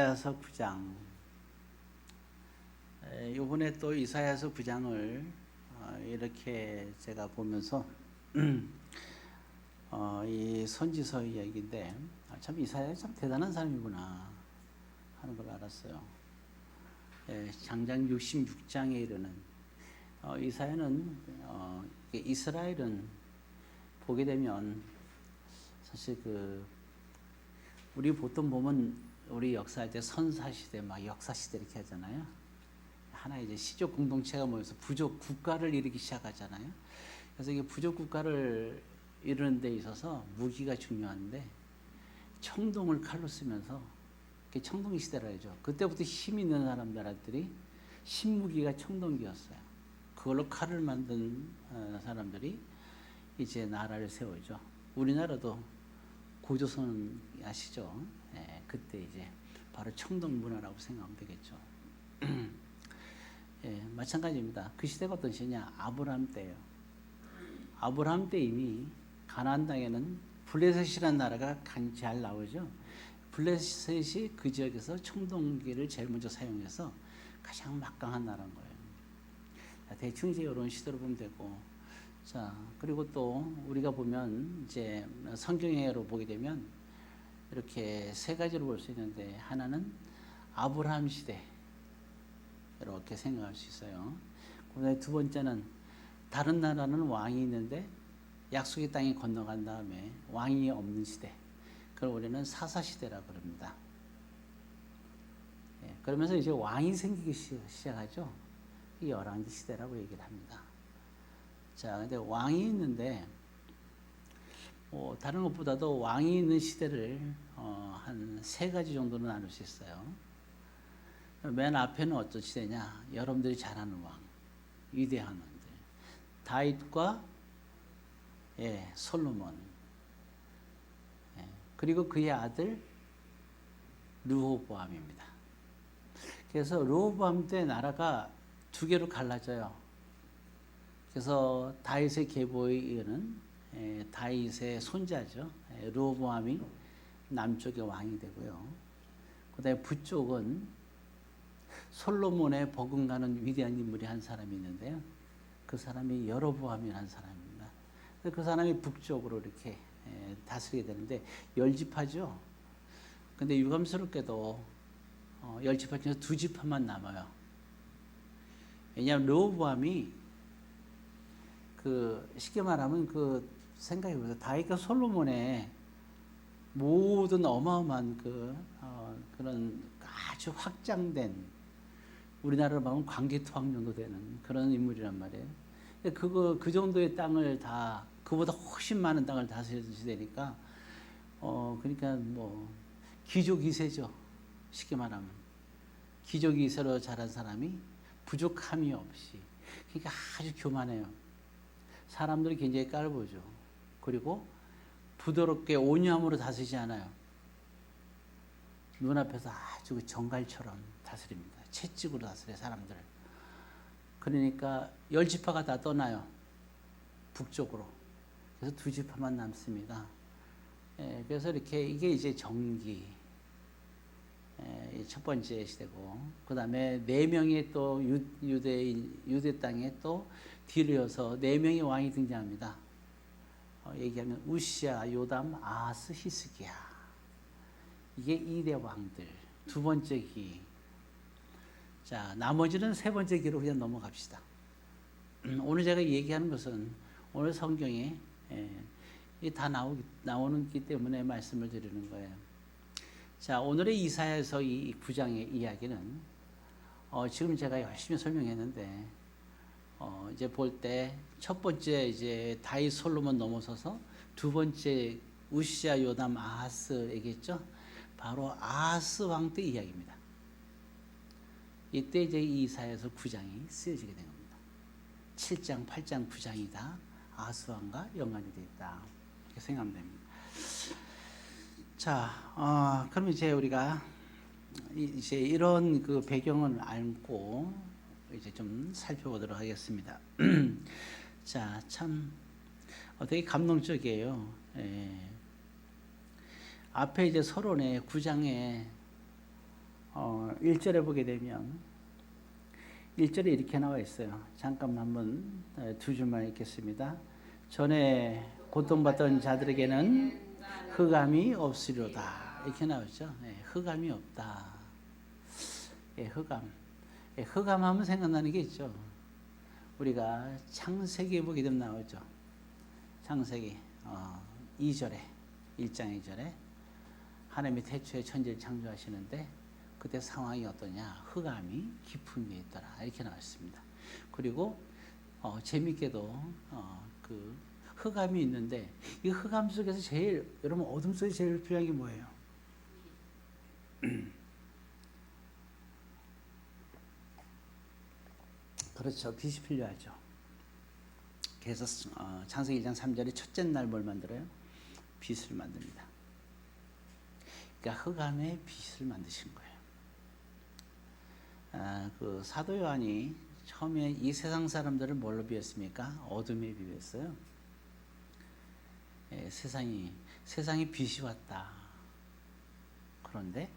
이사야서 9장. 이번에 또 이사야서 9장을 이렇게 제가 보면서 이 선지서 이야기인데 참 이사야 참 대단한 사람이구나 하는 걸 알았어요. 장장 66장에 이르는 이사야는 이스라엘은 보게 되면 사실 우리 보통 보면 우리 역사할 때 선사시대, 막 역사시대 이렇게 하잖아요. 하나 이제 시족 공동체가 모여서 부족 국가를 일으키기 시작하잖아요. 그래서 이게 부족 국가를 이루는 데 있어서 무기가 중요한데 청동을 칼로 쓰면서 그게 청동 시대라 하죠. 그때부터 힘 있는 사람들이 신무기가 청동기였어요. 그걸로 칼을 만든 사람들이 이제 나라를 세우죠. 우리나라도 고조선 아시죠? 그때 이제 바로 청동 문화라고 생각하면 되겠죠. 마찬가지입니다. 그 시대가 어떤 시대냐? 아브라함 때예요. 아브라함 때 이미 가나안 땅에는 블레셋이라는 나라가 잘 나오죠. 블레셋이 그 지역에서 청동기를 제일 먼저 사용해서 가장 막강한 나라인 거예요. 대충 이제 이런 시대로 보면 되고, 자 그리고 또 우리가 보면 이제 성경으로 보게 되면 이렇게 세 가지로 볼 수 있는데, 하나는 아브라함 시대 이렇게 생각할 수 있어요. 그다음에 두 번째는 다른 나라는 왕이 있는데 약속의 땅에 건너간 다음에 왕이 없는 시대, 그걸 우리는 사사 시대라고 그럽니다. 그러면서 이제 왕이 생기기 시작하죠. 이 열왕기 시대라고 얘기를 합니다. 자, 근데 왕이 있는데 다른 것보다도 왕이 있는 시대를 한 세 가지 정도는 나눌 수 있어요. 맨 앞에는 어떤 시대냐? 여러분들이 잘 아는 왕, 위대한 왕들, 다윗과 솔로몬, 그리고 그의 아들 르호보암입니다. 그래서 르호보암 때 나라가 두 개로 갈라져요. 그래서 다윗의 계보에 이르는 다윗의 손자죠. 르호보암이 남쪽의 왕이 되고요. 그다음에 북쪽은 솔로몬의 버금가는 위대한 인물이 한 사람이 있는데요. 그 사람이 여로보암이라는 사람입니다. 그 사람이 북쪽으로 이렇게 다스리게 되는데 열지파죠. 근데 유감스럽게도 열지파 중에서 두 지파만 남아요. 왜냐하면 르호보암이 쉽게 말하면 생각해보세요. 다윗과 솔로몬의 모든 어마어마한 그런 아주 확장된, 우리나라로 보면 광개토학 정도 되는 그런 인물이란 말이에요. 그 정도의 땅을 다, 그보다 훨씬 많은 땅을 다스리던 시대니까, 그러니까 귀족 2세죠. 쉽게 말하면. 귀족 2세로 자란 사람이 부족함이 없이. 그러니까 아주 교만해요. 사람들이 굉장히 깔보죠. 그리고 부드럽게 온유함으로 다스리지 않아요. 눈앞에서 아주 정갈처럼 다스립니다. 채찍으로 다스려요, 사람들을. 그러니까 열지파가 다 떠나요. 북쪽으로. 그래서 두 지파만 남습니다. 그래서 이게 이제 정기. 첫 번째 시대고, 그 다음에 4명의 또 유대 땅에 또 뒤를 이어서 4명의 왕이 등장합니다. 얘기하면 우시야, 요담, 아하스, 히스기야. 이게 2대 왕들. 두 번째 기. 자, 나머지는 세 번째 기로 그냥 넘어갑시다. 오늘 제가 얘기하는 것은 오늘 성경에 다 나오기 때문에 말씀을 드리는 거예요. 자, 오늘의 이사야서 이 9장의 이야기는 지금 제가 열심히 설명했는데 이제 볼 때 첫 번째 이제 다윗 솔로몬 넘어서서 두 번째 우시야 요담 아하스 얘기했죠. 바로 아하스 왕 때 이야기입니다. 이때 이제 이사야서 9장이 쓰여지게 된 겁니다. 7장, 8장, 9장이 다 아하스 왕과 연관이 되어 있다, 이렇게 생각하면 됩니다. 자, 그럼 이제 우리가 이제 이런 배경을 알고 이제 좀 살펴보도록 하겠습니다. 자, 참 되게 감동적이에요. 앞에 이제 서론에 9장에 1절에 보게 되면 1절에 이렇게 나와 있어요. 잠깐 한번 두 줄만 읽겠습니다. 전에 고통받던 자들에게는 흑암이 없으리로다. 이렇게 나오죠. 흑암이 없다. 흑암. 흑암하면 생각나는 게 있죠. 우리가 창세기에 보게 되면 나오죠. 창세기 2절에 1장 2절에 하나님이 태초에 천지를 창조하시는데 그때 상황이 어떠냐? 흑암이 깊은 데 있더라. 이렇게 나왔습니다. 그리고 재밌게도 그 흑암이 있는데 이 흑암 속에서 제일 여러분 어둠 속에 제일 필요한 게 뭐예요? 그렇죠. 빛이 필요하죠. 그래서 창세기 1장 3절에 첫째 날 뭘 만들어요? 빛을 만듭니다. 그러니까 흑암에 빛을 만드신 거예요. 그 사도 요한이 처음에 이 세상 사람들을 뭘로 비웠습니까? 어둠에 비웠어요. 세상이 빛이 왔다. 그런데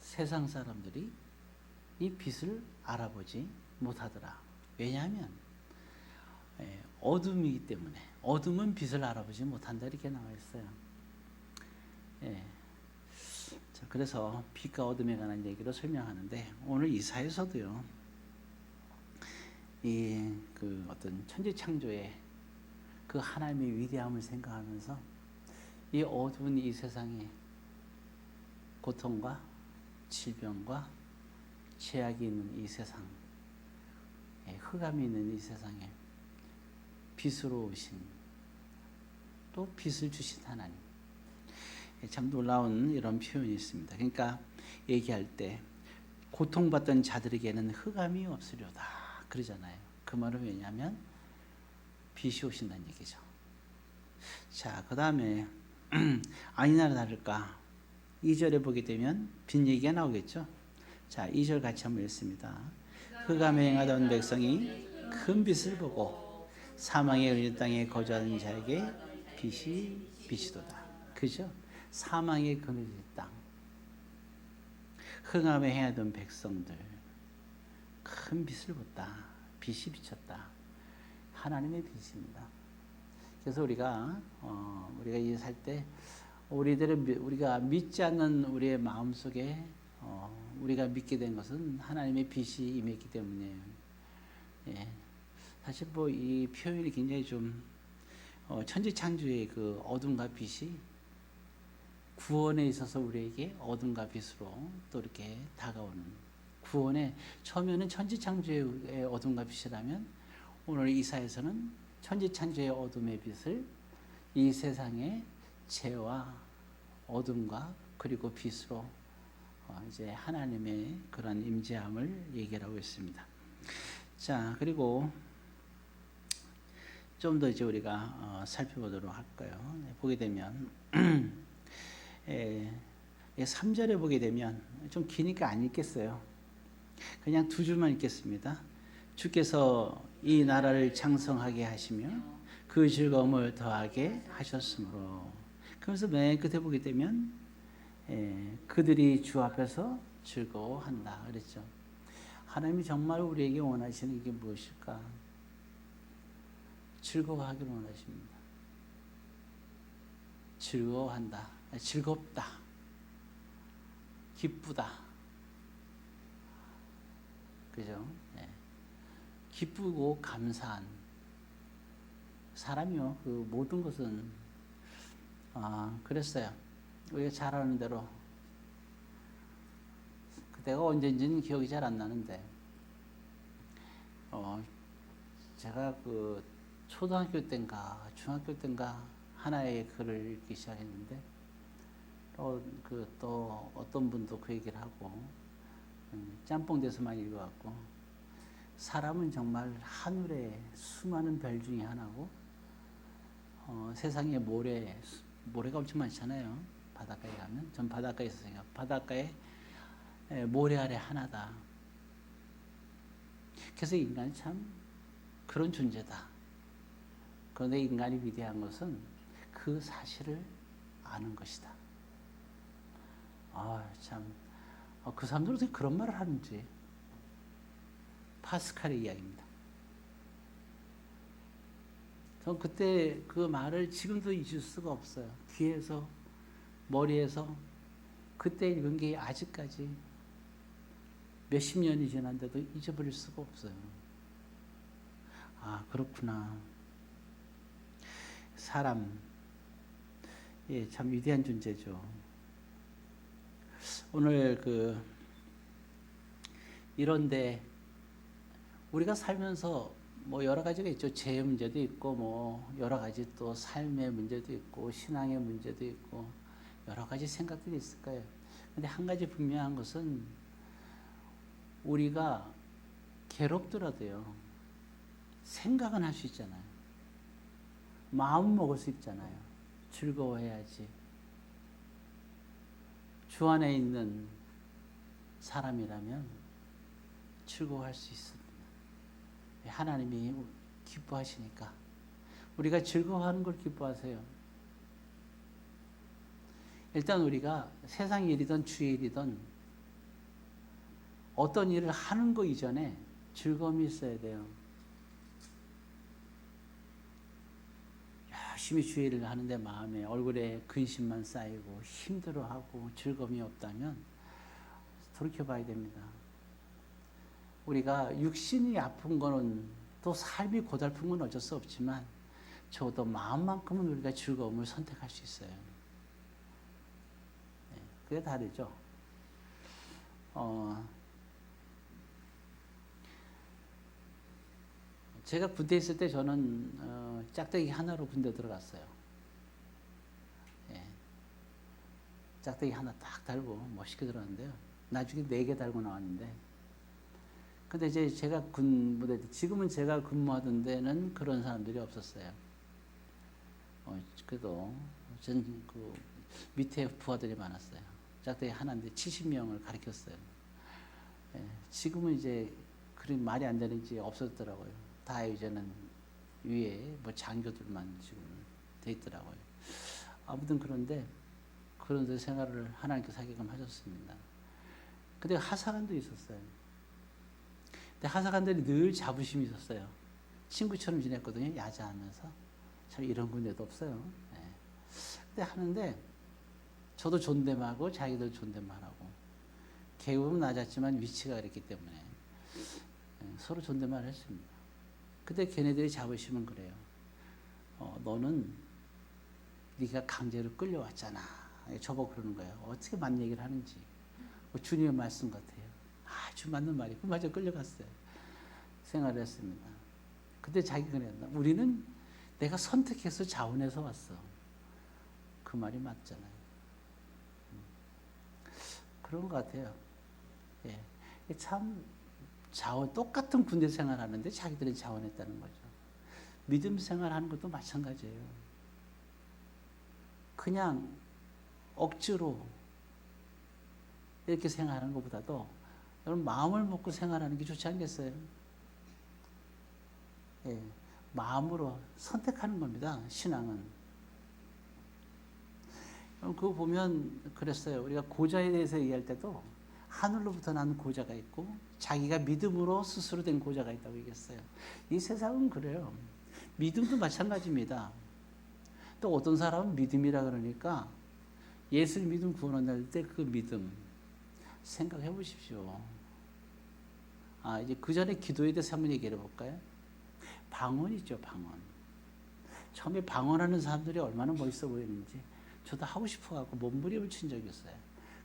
세상 사람들이 이 빛을 알아보지 못하더라. 왜냐하면 어둠이기 때문에 어둠은 빛을 알아보지 못한다 이렇게 나와 있어요. 자, 그래서 빛과 어둠에 관한 얘기로 설명하는데 오늘 이사야서도요. 그 어떤 천지 창조의 그 하나님의 위대함을 생각하면서 이 어두운 이 세상에 고통과 질병과 죄악이 있는 이 세상, 흑암이 있는 이 세상에 빛으로 오신 또 빛을 주신 하나님, 참 놀라운 이런 표현이 있습니다. 그러니까 얘기할 때 고통받던 자들에게는 흑암이 없으려다 그러잖아요. 그 말은 왜냐하면 빛이 오신다는 얘기죠. 자, 그 다음에 아니나 다를까 2절에 보게 되면 빛 얘기가 나오겠죠. 자, 2절 같이 한번 읽습니다. 흑암에 행하던 백성이 큰 빛을 보고 사망의 그늘 땅에 거주하는 자에게 빛이 비치도다. 그죠? 사망의 그늘 땅, 흑암에 행하던 백성들 큰 빛을 봤다. 빛이 비쳤다. 하나님의 빛입니다. 그래서 우리가 이 살 때 우리가 믿지 않는 우리의 마음 속에 우리가 믿게 된 것은 하나님의 빛이 임했기 때문이에요. 사실 뭐 이 표현이 굉장히 좀 천지창조의 그 어둠과 빛이 구원에 있어서 우리에게 어둠과 빛으로 또 이렇게 다가오는 구원의 처음에는 천지창조의 어둠과 빛이라면 오늘 이사야서는 천지창조의 어둠의 빛을 이 세상의 죄와 어둠과 그리고 빛으로 이제 하나님의 그런 임재함을 얘기하고 있습니다. 자, 그리고 좀 더 이제 우리가 살펴보도록 할까요? 보게 되면 3절에 보게 되면 좀 기니까 안 읽겠어요. 그냥 두 줄만 읽겠습니다. 주께서 이 나라를 창성하게 하시며 그 즐거움을 더하게 하셨으므로. 그래서 맨 끝에 보게 되면 그들이 주 앞에서 즐거워한다 그랬죠. 하나님이 정말 우리에게 원하시는 게 무엇일까? 즐거워하기를 원하십니다. 즐거워한다. 즐겁다. 기쁘다. 그죠? 기쁘고 감사한 사람이요. 그 모든 것은 그랬어요. 우리가 잘 아는 대로 그때가 언제인지는 기억이 잘 안 나는데 제가 그 초등학교 때인가 중학교 때인가 하나의 글을 읽기 시작했는데 또 어떤 분도 그 얘기를 하고 짬뽕 돼서만 읽어갖고 사람은 정말 하늘의 수많은 별 중에 하나고 세상에 모래가 엄청 많잖아요. 바닷가에 가면 전 바닷가에 있었어요. 바닷가에 모래 아래 하나다. 그래서 인간이 참 그런 존재다. 그런데 인간이 위대한 것은 그 사실을 아는 것이다. 참 그 사람들은 어떻게 그런 말을 하는지. 파스칼의 이야기입니다. 전 그때 그 말을 지금도 잊을 수가 없어요. 귀에서, 머리에서 그때 읽은 게 아직까지 몇십 년이 지났는데도 잊어버릴 수가 없어요. 아, 그렇구나. 사람, 예, 참 위대한 존재죠. 오늘 이런데 우리가 살면서 뭐 여러 가지가 있죠. 죄의 문제도 있고 뭐 여러 가지 또 삶의 문제도 있고 신앙의 문제도 있고 여러 가지 생각들이 있을 거예요. 근데 한 가지 분명한 것은 우리가 괴롭더라도요. 생각은 할 수 있잖아요. 마음 먹을 수 있잖아요. 즐거워해야지. 주 안에 있는 사람이라면 즐거워할 수 있습니다. 하나님이 기뻐하시니까 우리가 즐거워하는 걸 기뻐하세요. 일단 우리가 세상 일이든 주의 일이든 어떤 일을 하는 거 이전에 즐거움이 있어야 돼요. 열심히 주의 일을 하는데 마음에 얼굴에 근심만 쌓이고 힘들어하고 즐거움이 없다면 돌이켜봐야 됩니다. 우리가 육신이 아픈 거는 또 삶이 고달픈 건 어쩔 수 없지만 적어도 마음만큼은 우리가 즐거움을 선택할 수 있어요. 네, 그게 다르죠. 제가 군대에 있을 때 저는 짝대기 하나로 군대 들어갔어요. 예, 짝대기 하나 딱 달고 멋있게 들어갔는데요. 나중에 4개 달고 나왔는데 근데 이제 제가 군부대 지금은 제가 근무하던 데는 그런 사람들이 없었어요. 그래도 전 그 밑에 부하들이 많았어요. 짝대기 하나인데 70명을 가르쳤어요. 예, 지금은 이제 그런 말이 안 되는지 없었더라고요. 다 이제는 위에 뭐 장교들만 지금 돼 있더라고요. 아무튼 그런데 그런 데 생활을 하나님께 사게끔 하셨습니다. 근데 하사관도 있었어요. 근데 하사관들이 늘 자부심이 있었어요. 친구처럼 지냈거든요. 야자하면서. 참 이런 군대도 없어요. 네. 근데 하는데 저도 존댓말하고 자기도 존댓말하고 계급은 낮았지만 위치가 그랬기 때문에 서로 존댓말을 했습니다. 근데 걔네들이 자부심은 그래요. 너는 네가 강제로 끌려왔잖아. 저보고 그러는 거예요. 어떻게 맞는 얘기를 하는지. 주님의 말씀 같아요. 아주 맞는 말이고 맞아 끌려갔어요. 생활을 했습니다. 근데 자기가 그랬나? 우리는 내가 선택해서 자원해서 왔어. 그 말이 맞잖아요. 그런 것 같아요. 예. 참 자원 똑같은 군대 생활하는데 자기들이 자원했다는 거죠. 믿음 생활하는 것도 마찬가지예요. 그냥 억지로 이렇게 생활하는 것보다도 여러분 마음을 먹고 생활하는 게 좋지 않겠어요? 예, 마음으로 선택하는 겁니다. 신앙은. 그거 보면 그랬어요. 우리가 고자에 대해서 얘기할 때도 하늘로부터 난 고자가 있고 자기가 믿음으로 스스로 된 고자가 있다고 얘기했어요. 이 세상은 그래요. 믿음도 마찬가지입니다. 또 어떤 사람은 믿음이라 그러니까 예수 믿음 구원한다 때 그 믿음 생각해 보십시오. 이제 그 전에 기도에 대해서 한번 얘기해 볼까요? 방언이죠, 방언. 처음에 방언하는 사람들이 얼마나 멋있어 보이는지 저도 하고 싶어갖고 몸부림을 친 적이 있어요.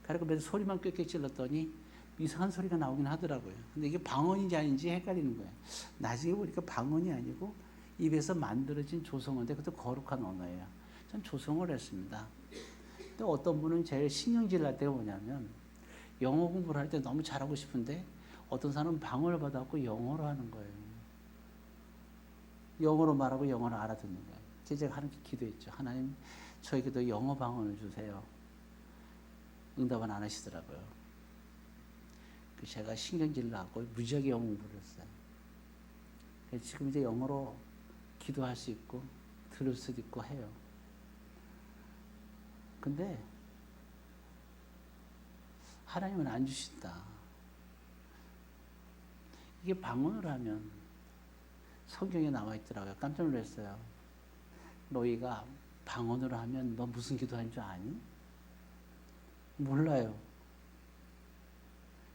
그래서 소리만 꽥꽥 질렀더니 이상한 소리가 나오긴 하더라고요. 근데 이게 방언인지 아닌지 헷갈리는 거예요. 나중에 보니까 방언이 아니고 입에서 만들어진 조성어인데 그것도 거룩한 언어예요. 전 조성어를 했습니다. 근데 어떤 분은 제일 신경질 날 때가 뭐냐면 영어 공부를 할 때 너무 잘하고 싶은데 어떤 사람은 방언을 받아갖고 영어로 하는 거예요. 영어로 말하고 영어를 알아듣는 거예요. 그래서 제가 하나님께 기도했죠. 하나님 저에게도 영어 방언을 주세요. 응답은 안 하시더라고요. 제가 신경질 나고 무지하게 영어 공부를 했어요. 지금 이제 영어로 기도할 수 있고 들을 수도 있고 해요. 근데 하나님은 안 주신다. 이게 방언을 하면 성경에 나와 있더라고요. 깜짝 놀랐어요. 너희가 방언으로 하면 너 무슨 기도하는 줄 아니? 몰라요.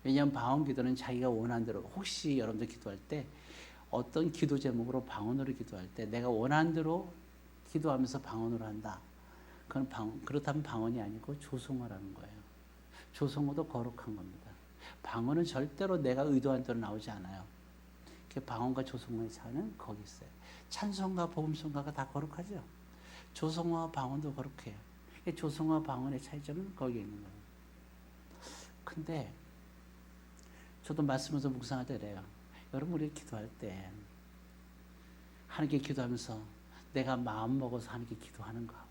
왜냐하면 방언 기도는 자기가 원하는 대로, 혹시 여러분들 기도할 때 어떤 기도 제목으로 방언으로 기도할 때 내가 원하는 대로 기도하면서 방언으로 한다. 그건 그렇다면 방언이 아니고 조성어라는 거예요. 조성어도 거룩한 겁니다. 방언은 절대로 내가 의도한 대로 나오지 않아요. 방언과 조성어의 차이는 거기 있어요. 찬송가, 복음송가가 다 거룩하죠. 조성어와 방언도 거룩해요. 조성어와 방언의 차이점은 거기에 있는 거예요. 근데 저도 말씀에서 묵상할 때 그래요. 여러분, 우리 기도할 때 하나님께 기도하면서 내가 마음 먹어서 하나님께 기도하는 거하고,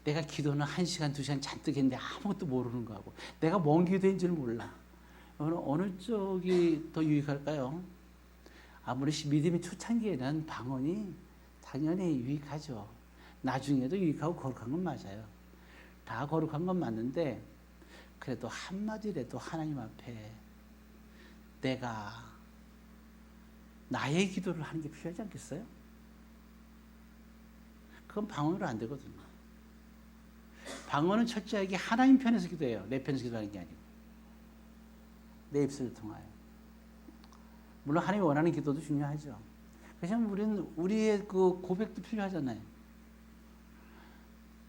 내가 기도는 1시간, 2시간 잔뜩 했는데 아무것도 모르는 거하고, 내가 뭔 기도인 줄 몰라. 어느 쪽이 더 유익할까요? 아무리 믿음이 초창기에는 방언이 당연히 유익하죠. 나중에도 유익하고 거룩한 건 맞아요. 다 거룩한 건 맞는데, 그래도 한마디라도 하나님 앞에 내가 나의 기도를 하는 게 필요하지 않겠어요? 그건 방언으로 안 되거든요. 방언은 철저하게 하나님 편에서 기도해요. 내 편에서 기도하는 게 아니고 내 입술을 통하여. 물론 하나님이 원하는 기도도 중요하죠. 그냥 우리는 우리의 그 고백도 필요하잖아요.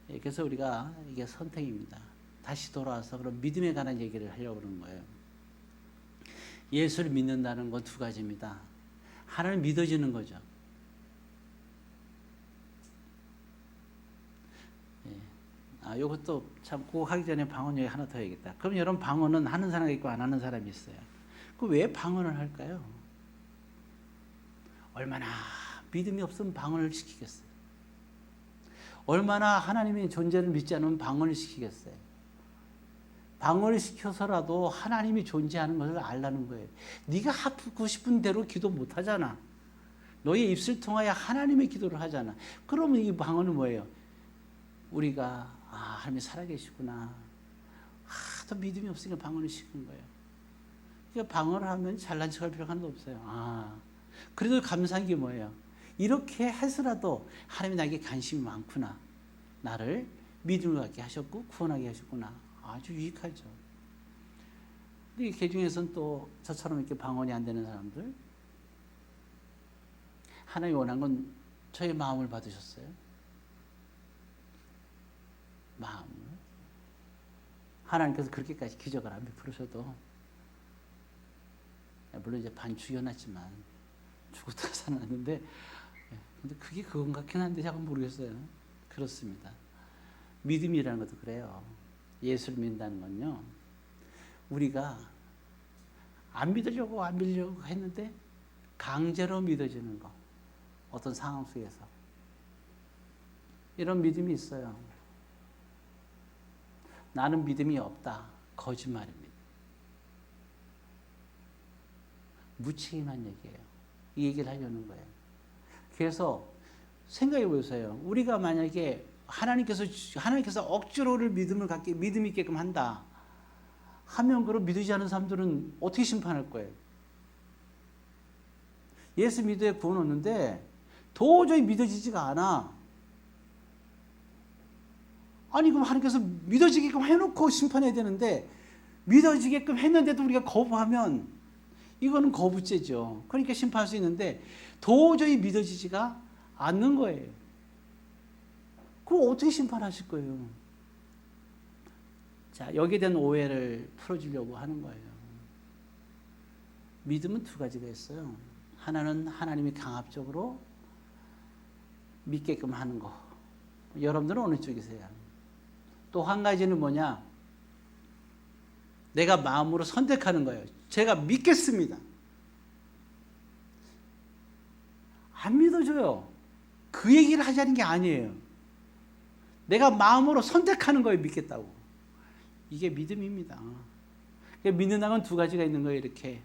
그래서 우리가 이게 선택입니다. 다시 돌아와서 그럼 믿음에 관한 얘기를 하려고 그러는 거예요. 예수를 믿는다는 건 두 가지입니다. 하나는 믿어지는 거죠. 이것도 참 그거 하기 전에 방언 얘기 하나 더 해야겠다. 그럼 여러분, 방언은 하는 사람이 있고 안 하는 사람이 있어요. 그 왜 방언을 할까요? 얼마나 믿음이 없으면 방언을 시키겠어요. 얼마나 하나님의 존재를 믿지 않으면 방언을 시키겠어요. 방언을 시켜서라도 하나님이 존재하는 것을 알라는 거예요. 네가 하고 싶은 대로 기도 못 하잖아. 너의 입술 통하여 하나님의 기도를 하잖아. 그러면 이 방언은 뭐예요? 우리가 하나님이 살아계시구나. 더 믿음이 없으니까 방언을 시키는 거예요. 그러니까 방언을 하면 잘난 척할 필요가 하나도 없어요. 그래도 감사한 게 뭐예요? 이렇게 해서라도 하나님이 나에게 관심이 많구나. 나를 믿음을 갖게 하셨고 구원하게 하셨구나. 아주 유익하죠. 근데 그 중에서는 또 저처럼 이렇게 방언이 안 되는 사람들, 하나님이 원한 건 저의 마음을 받으셨어요. 마음을. 하나님께서 그렇게까지 기적을 안 베풀으셔도, 물론 이제 반 죽여놨지만 죽었다가 살아났는데, 근데 그게 그건 같긴 한데 잘 모르겠어요. 그렇습니다. 믿음이라는 것도 그래요. 예수를 믿는다는 건요, 우리가 안 믿으려고 했는데 강제로 믿어지는 거. 어떤 상황 속에서 이런 믿음이 있어요. 나는 믿음이 없다. 거짓말입니다. 무책임한 얘기예요. 이 얘기를 하려는 거예요. 그래서 생각해 보세요. 우리가 만약에 하나님께서 억지로를 믿음 있게끔 한다 하면, 그걸 믿지 않은 사람들은 어떻게 심판할 거예요? 예수 믿어야 구원 얻는데 도저히 믿어지지가 않아. 아니, 그럼 하나님께서 믿어지게끔 해놓고 심판해야 되는데, 믿어지게끔 했는데도 우리가 거부하면 이거는 거부죄죠. 그러니까 심판할 수 있는데 도저히 믿어지지가 않는 거예요. 그럼 어떻게 심판하실 거예요? 자, 여기에 대한 오해를 풀어주려고 하는 거예요. 믿음은 두 가지가 있어요. 하나는 하나님이 강압적으로 믿게끔 하는 거. 여러분들은 어느 쪽이세요? 또 한 가지는 뭐냐? 내가 마음으로 선택하는 거예요. 제가 믿겠습니다. 안 믿어줘요. 그 얘기를 하자는 게 아니에요. 내가 마음으로 선택하는 거예요. 믿겠다고. 이게 믿음입니다. 믿는다는 건 두 가지가 있는 거예요. 이렇게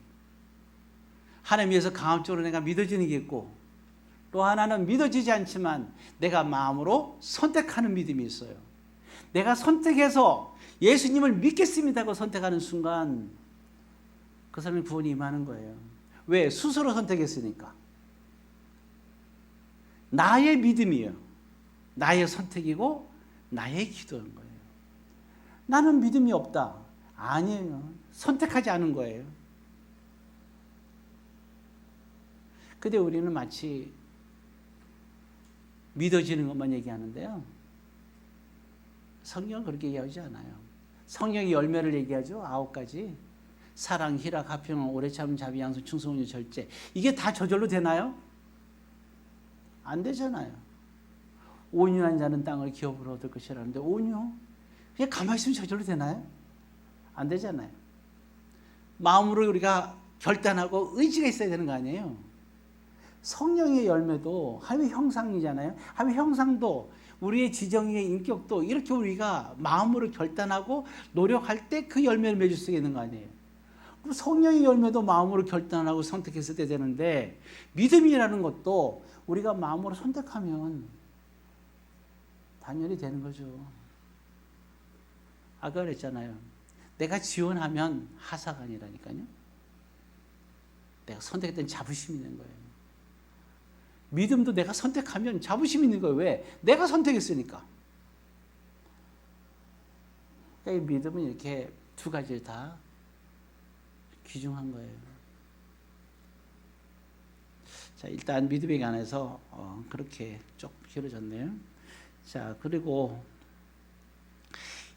하나님 위해서 강압적으로 내가 믿어지는 게 있고, 또 하나는 믿어지지 않지만 내가 마음으로 선택하는 믿음이 있어요. 내가 선택해서 예수님을 믿겠습니다고 선택하는 순간 그 사람이 구원이 임하는 거예요. 왜? 스스로 선택했으니까. 나의 믿음이에요. 나의 선택이고 나의 기도인 거예요. 나는 믿음이 없다. 아니에요. 선택하지 않은 거예요. 근데 우리는 마치 믿어지는 것만 얘기하는데요. 성경은 그렇게 얘기하지 않아요. 성경의 열매를 얘기하죠. 9가지. 사랑, 희락, 화평, 오래 참음, 자비, 양선, 충성, 온유, 절제. 이게 다 저절로 되나요? 안 되잖아요. 온유한 자는 땅을 기업으로 얻을 것이라는데 온유? 그냥 가만히 있으면 저절로 되나요? 안 되잖아요. 마음으로 우리가 결단하고 의지가 있어야 되는 거 아니에요? 성령의 열매도 하나님의 형상이잖아요. 하나님의 형상도 우리의 지정의 인격도 이렇게 우리가 마음으로 결단하고 노력할 때 그 열매를 맺을 수 있는 거 아니에요. 그럼 성령의 열매도 마음으로 결단하고 선택했을 때 되는데 믿음이라는 것도 우리가 마음으로 선택하면 당연히 되는 거죠. 아까 그랬잖아요. 내가 지원하면 하사가 아니라니까요. 내가 선택했던 자부심이 있는 거예요. 믿음도 내가 선택하면 자부심이 있는 거예요. 왜? 내가 선택했으니까. 그러니까 이 믿음은 이렇게 두 가지를 다 귀중한 거예요. 자, 일단 믿음에 관해서 그렇게 쭉 길어졌네요. 자, 그리고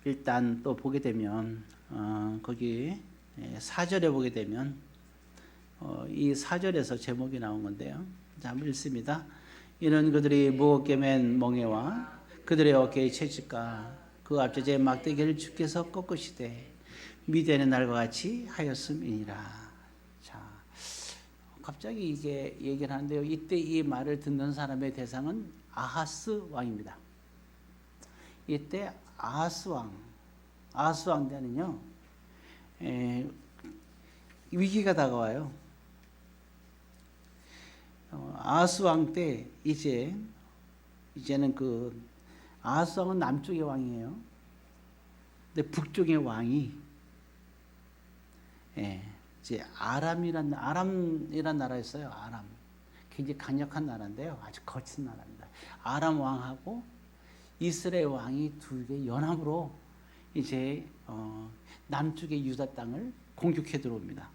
일단 또 보게 되면 거기 4절에 보게 되면 이 4절에서 제목이 나온 건데요. 자, 한번 읽습니다. 이는 그들이 무겁게 맨 멍에와 그들의 어깨의 채찍과 그 앞제제 막대기를 주께서 꺾으시되 미디안의 날과 같이 하였음이니라. 자, 갑자기 이게 얘기를 하는데요. 이때 이 말을 듣는 사람의 대상은 아하스 왕입니다. 이때 아하스 왕 때는요, 위기가 다가와요. 아하스 왕 때 이제는 그 아하스 왕은 남쪽의 왕이에요. 근데 북쪽의 왕이 이제 아람이란 나라였어요. 아람. 굉장히 강력한 나라인데요. 아주 거친 나라입니다. 아람 왕하고 이스라엘 왕이 두 개 연합으로 이제 남쪽의 유다 땅을 공격해 들어옵니다.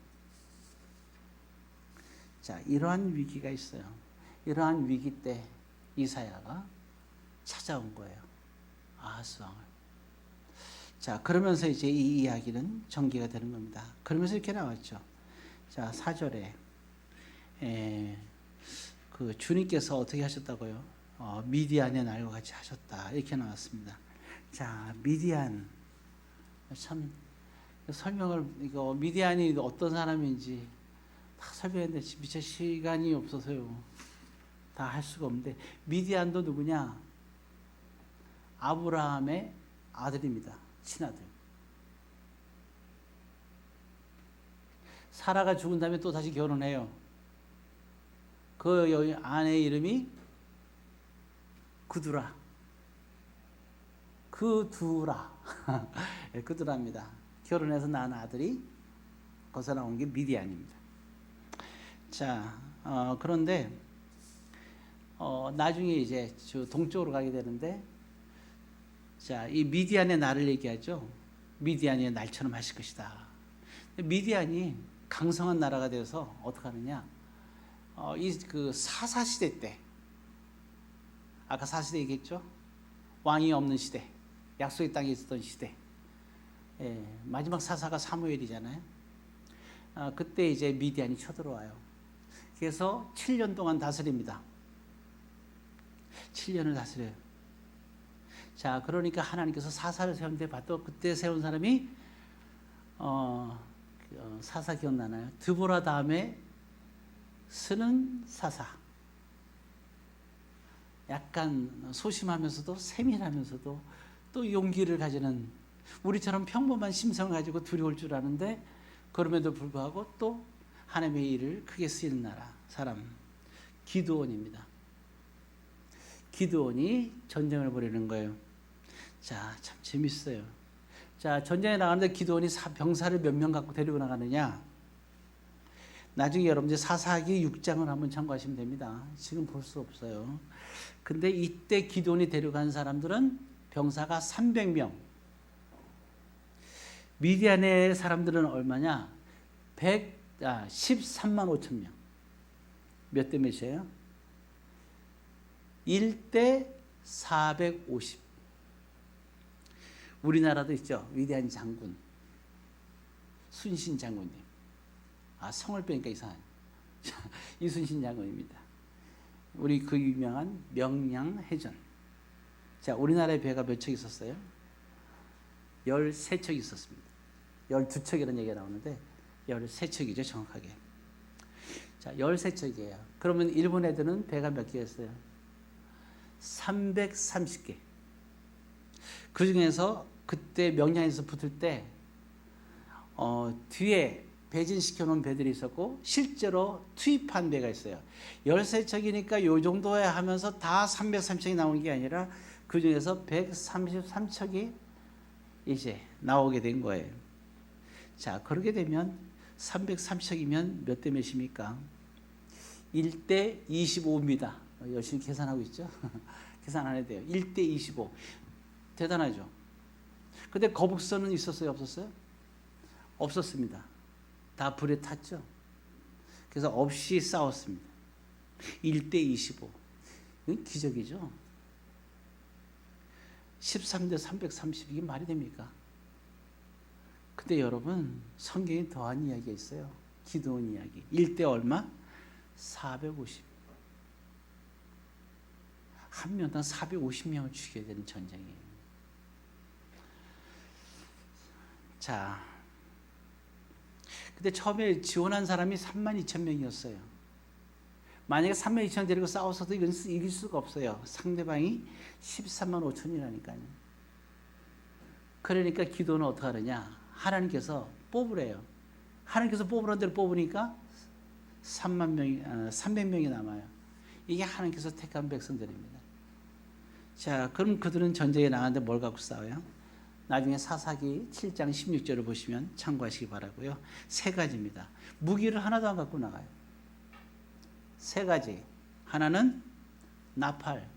자, 이러한 위기가 있어요. 이러한 위기 때 이사야가 찾아온 거예요. 아하스 왕을. 자, 그러면서 이제 이 이야기는 전개가 되는 겁니다. 그러면서 이렇게 나왔죠. 자, 4절에 그 주님께서 어떻게 하셨다고요? 미디안의 날과 같이 하셨다. 이렇게 나왔습니다. 자, 미디안 참 설명을 이거 미디안이 어떤 사람인지 다 설명했는데 미처 시간이 없어서요. 다 할 수가 없는데 미디안도 누구냐? 아브라함의 아들입니다. 친아들. 사라가 죽은 다음에 또 다시 결혼해요. 그 아내의 이름이 그두라. 그두라입니다. 결혼해서 낳은 아들이 거기서 나온 게 미디안입니다. 자, 그런데 나중에 이제 동쪽으로 가게 되는데, 자, 이 미디안의 날을 얘기하죠. 미디안이 날처럼 하실 것이다. 미디안이 강성한 나라가 되어서 어떻게 하느냐? 그 사사 시대 때, 아까 사시대 얘기했죠. 왕이 없는 시대, 약속의 땅에 있었던 시대. 마지막 사사가 사무엘이잖아요. 그때 이제 미디안이 쳐들어와요. 그래서 7년 동안 다스립니다. 7년을 다스려요. 자, 그러니까 하나님께서 사사를 세운데 봤더 그때 세운 사람이 사사 기억나나요? 드보라 다음에 스는 사사. 약간 소심하면서도 세밀하면서도 또 용기를 가지는, 우리처럼 평범한 심성을 가지고 두려울 줄 아는데 그럼에도 불구하고 또 하나님의 일을 크게 쓰이는 사람 기드온입니다. 기드온이 전쟁을 벌이는 거예요. 자, 참 재밌어요. 자, 전쟁에 나가는데 기드온이 병사를 몇 명 갖고 데리고 나가느냐? 나중에 여러분들 사사기 6장을 한번 참고하시면 됩니다. 지금 볼 수 없어요. 근데 이때 기드온이 데려간 사람들은 병사가 300명. 미디안의 사람들은 얼마냐? 13만 5천 명. 몇 대 몇이에요? 1대 450. 우리나라도 있죠. 위대한 장군. 순신 장군님. 성을 빼니까 이상한. 이순신 장군입니다. 우리 그 유명한 명량해전. 자, 우리나라의 배가 몇 척 있었어요? 13척 있었습니다. 12척이라는 얘기가 나오는데 13척이죠, 정확하게. 자, 13척이에요. 그러면 일본 애들은 배가 몇 개였어요? 330개. 그 중에서 그때 명량에서 붙을 때 뒤에 배진시켜 놓은 배들이 있었고 실제로 투입한 배가 있어요. 13척이니까 요 정도에 하면서 다 303척이 나온 게 아니라 그 중에서 133척이 이제 나오게 된 거예요. 자, 그렇게 되면 303척이면 몇 대 몇입니까? 1대 25입니다. 열심히 계산하고 있죠? 계산 안 해도 돼요. 1대 25. 대단하죠? 근데 거북선은 있었어요? 없었어요? 없었습니다. 다 불에 탔죠? 그래서 없이 싸웠습니다. 1대 25. 이건 기적이죠? 13대 330. 이게 말이 됩니까? 근데 여러분, 성경에 더한 이야기가 있어요. 기드온 이야기. 1대 얼마? 450. 한 명당 450명을 죽여야 되는 전쟁이에요. 자, 근데 처음에 지원한 사람이 32,000명이었어요. 만약에 32,000명 데리고 싸웠어도 이건 이길 수가 없어요. 상대방이 13만 5천이라니까요. 그러니까 기도는 어떻게 하느냐? 하나님께서 뽑으래요. 하나님께서 뽑으라는 대로 뽑으니까 300명이 남아요. 이게 하나님께서 택한 백성들입니다. 자, 그럼 그들은 전쟁에 나가는데 뭘 갖고 싸워요? 나중에 사사기 7장 16절을 보시면 참고하시기 바라고요. 세 가지입니다. 무기를 하나도 안 갖고 나가요. 세 가지. 하나는 나팔.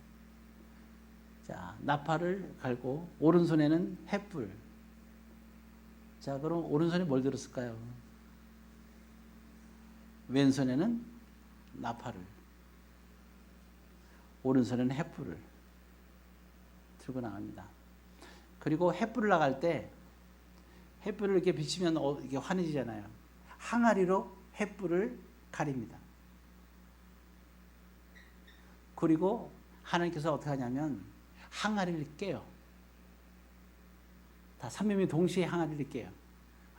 자, 나팔을 갈고 오른손에는 횃불. 자, 그럼 오른손에 뭘 들었을까요? 왼손에는 나팔을. 오른손에는 횃불을 들고 나갑니다. 그리고 횃불을 나갈 때 횃불을 이렇게 비치면 이게 환해지잖아요. 항아리로 횃불을 가립니다. 그리고 하나님께서 어떻게 하냐면 항아리를 깨요. 다 300명이 동시에 항아리를 깨요.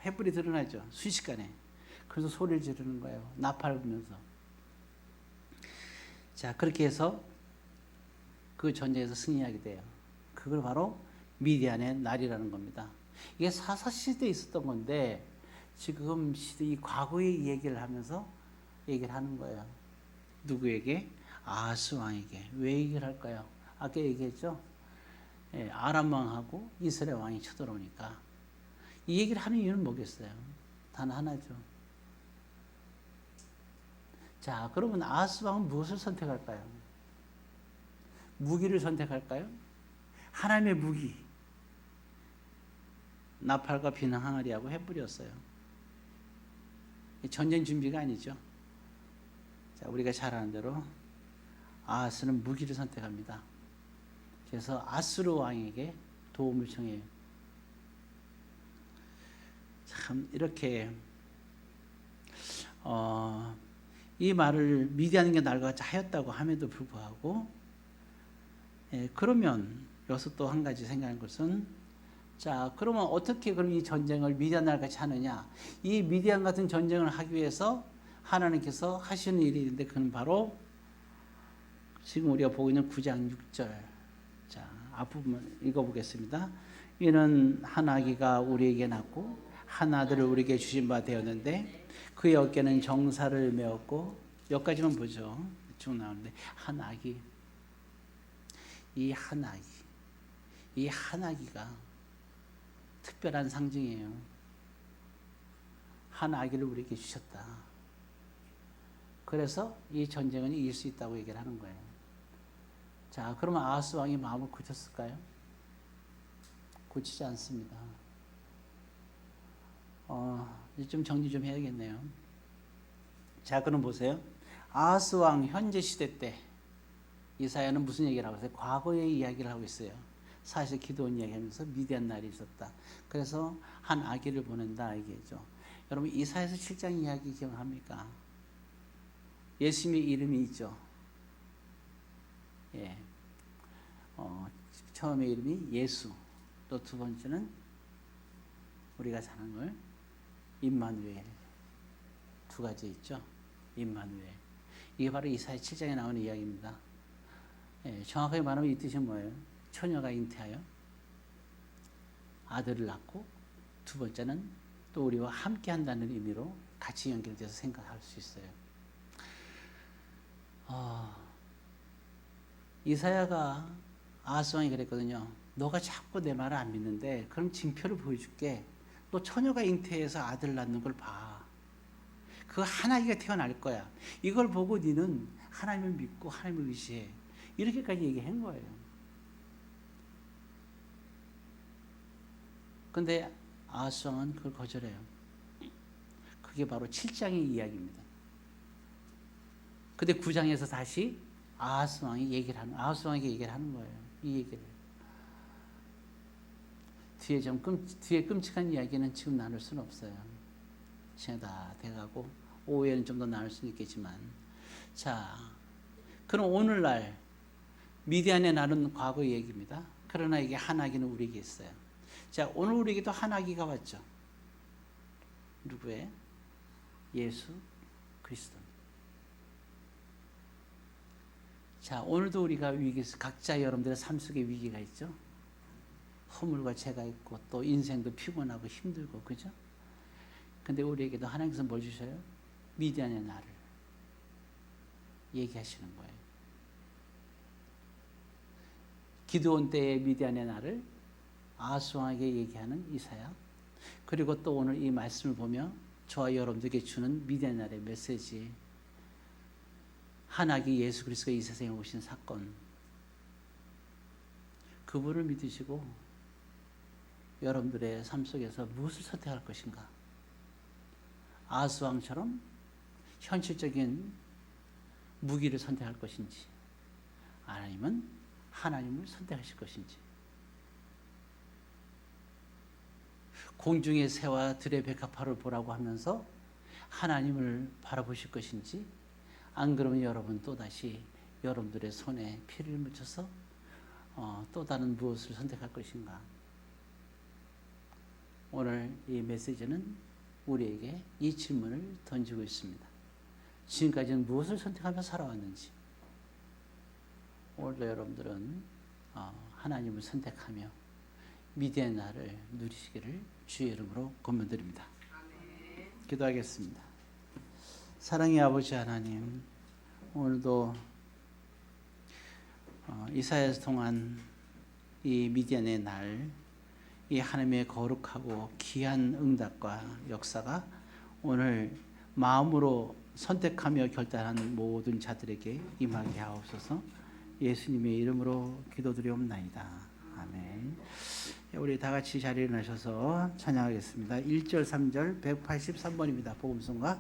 횃불이 드러나죠. 순식간에. 그래서 소리를 지르는 거예요. 나팔을 불면서. 자, 그렇게 해서 그 전쟁에서 승리하게 돼요. 그걸 바로 미디안의 날이라는 겁니다. 이게 사사시대에 있었던 건데 지금 시대 이 과거의 얘기를 하면서 얘기를 하는 거예요. 누구에게? 아하스 왕에게. 왜 얘기를 할까요? 아까 얘기했죠? 아람 왕하고 이스라엘 왕이 쳐들어오니까 이 얘기를 하는 이유는 뭐겠어요? 단 하나죠. 자, 그러면 아하스 왕은 무엇을 선택할까요? 무기를 선택할까요? 하나님의 무기. 나팔과 비낭 항아리하고 횃불이었어요. 전쟁 준비가 아니죠. 자, 우리가 잘 아는 대로 아하스는 무기를 선택합니다. 그래서 아수르 왕에게 도움을 청해요. 참 이렇게 이 말을 미디안에게 날과 하였다고 함에도 불구하고 그러면 여기서 또 한 가지 생각한 것은 자, 그러면 어떻게 그럼 이 전쟁을 미디안 날 같이 하느냐? 이 미디안 같은 전쟁을 하기 위해서 하나님께서 하시는 일이 있는데 그건 바로 지금 우리가 보고 있는 9장 6절. 자, 앞부분 읽어보겠습니다. 이는 한 아기가 우리에게 낳고 한 아들을 우리에게 주신 바 되었는데 그의 어깨는 정사를 메었고 여기까지만 보죠. 쭉 나오는데 한 아기. 이 한 아기. 이 한 아기가 특별한 상징이에요. 한 아기를 우리에게 주셨다. 그래서 이 전쟁은 이길 수 있다고 얘기를 하는 거예요. 자, 그러면 아하스 왕이 마음을 고쳤을까요? 고치지 않습니다. 이제 좀 정리 좀 해야겠네요. 자, 그럼 보세요. 아하스 왕 현재 시대 때 이사야는 무슨 얘기를 하고 있어요? 과거의 이야기를 하고 있어요. 사실 기도원 이야기하면서 미디안 날이 있었다. 그래서 한 아기를 보낸다 얘기죠. 여러분 이사야서 7장 이야기 기억합니까? 예수님의 이름이 있죠. 예. 처음에 이름이 예수. 또 두 번째는 우리가 잘 아는 걸 임마누엘. 두 가지 있죠. 임마누엘. 이게 바로 이사야 7장에 나오는 이야기입니다. 예, 정확하게 말하면 이 뜻이 뭐예요? 처녀가 잉태하여 아들을 낳고 두 번째는 또 우리와 함께 한다는 의미로 같이 연결돼서 생각할 수 있어요. 이사야가 아하스 왕이 그랬거든요. 너가 자꾸 내 말을 안 믿는데 그럼 징표를 보여줄게. 너 처녀가 잉태해서 아들 낳는 걸 봐. 그 한 아기가 태어날 거야. 이걸 보고 너는 하나님을 믿고 하나님을 의지해. 이렇게까지 얘기한 거예요. 근데 아하스 왕은 그걸 거절해요. 그게 바로 7장의 이야기입니다. 근데 9장에서 다시 아하스 왕에게 얘기를 하는 거예요. 이 얘기를. 뒤에 끔찍한 이야기는 지금 나눌 수는 없어요. 시간이 다 돼가고 오후에는 좀 더 나눌 수는 있겠지만, 자, 그럼 오늘날 미디안의 날은 과거 얘기입니다. 그러나 이게 한 아기는 우리에게 있어요. 자, 오늘 우리에게도 한 아기가 왔죠. 누구의? 예수 그리스도. 자, 오늘도 우리가 위기에서 각자 여러분들의 삶 속에 위기가 있죠. 허물과 죄가 있고 또 인생도 피곤하고 힘들고, 그죠? 근데 우리에게도 하나님께서 뭘 주셔요? 미디안의 날을 얘기하시는 거예요. 기드온 때의 미디안의 날을 아하스 왕에게 얘기하는 이사야. 그리고 또 오늘 이 말씀을 보며 저와 여러분들에게 주는 미디안의 날의 메시지. 한 아기 예수 그리스도가 이 세상에 오신 사건. 그분을 믿으시고 여러분들의 삶 속에서 무엇을 선택할 것인가? 아하스 왕처럼 현실적인 무기를 선택할 것인지, 아니면 하나님을 선택하실 것인지, 공중의 새와 들의 백합화를 보라고 하면서 하나님을 바라보실 것인지, 안 그러면 여러분 또다시 여러분들의 손에 피를 묻혀서 또 다른 무엇을 선택할 것인가? 오늘 이 메시지는 우리에게 이 질문을 던지고 있습니다. 지금까지는 무엇을 선택하며 살아왔는지, 오늘도 여러분들은 하나님을 선택하며 미디안의 날을 누리시기를 주의 이름으로 권면드립니다. 기도하겠습니다. 사랑의 아버지 하나님, 오늘도 이사야에서 통한 이 미디안의 날, 이 하나님의 거룩하고 귀한 응답과 역사가 오늘 마음으로 선택하며 결단한 모든 자들에게 임하게 하옵소서. 예수님의 이름으로 기도드리옵나이다. 아멘. 우리 다 같이 자리에 일어나셔서 찬양하겠습니다. 1절, 3절, 183번입니다. 복음송가.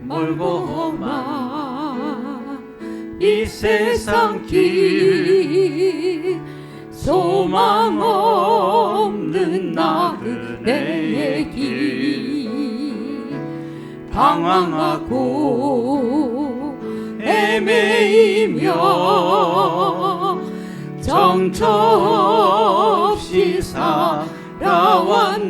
멀고 험한 이 세상 길, 소망 없는 나그네의 길, 방황하고 헤매이며 정처 없이 살아왔네.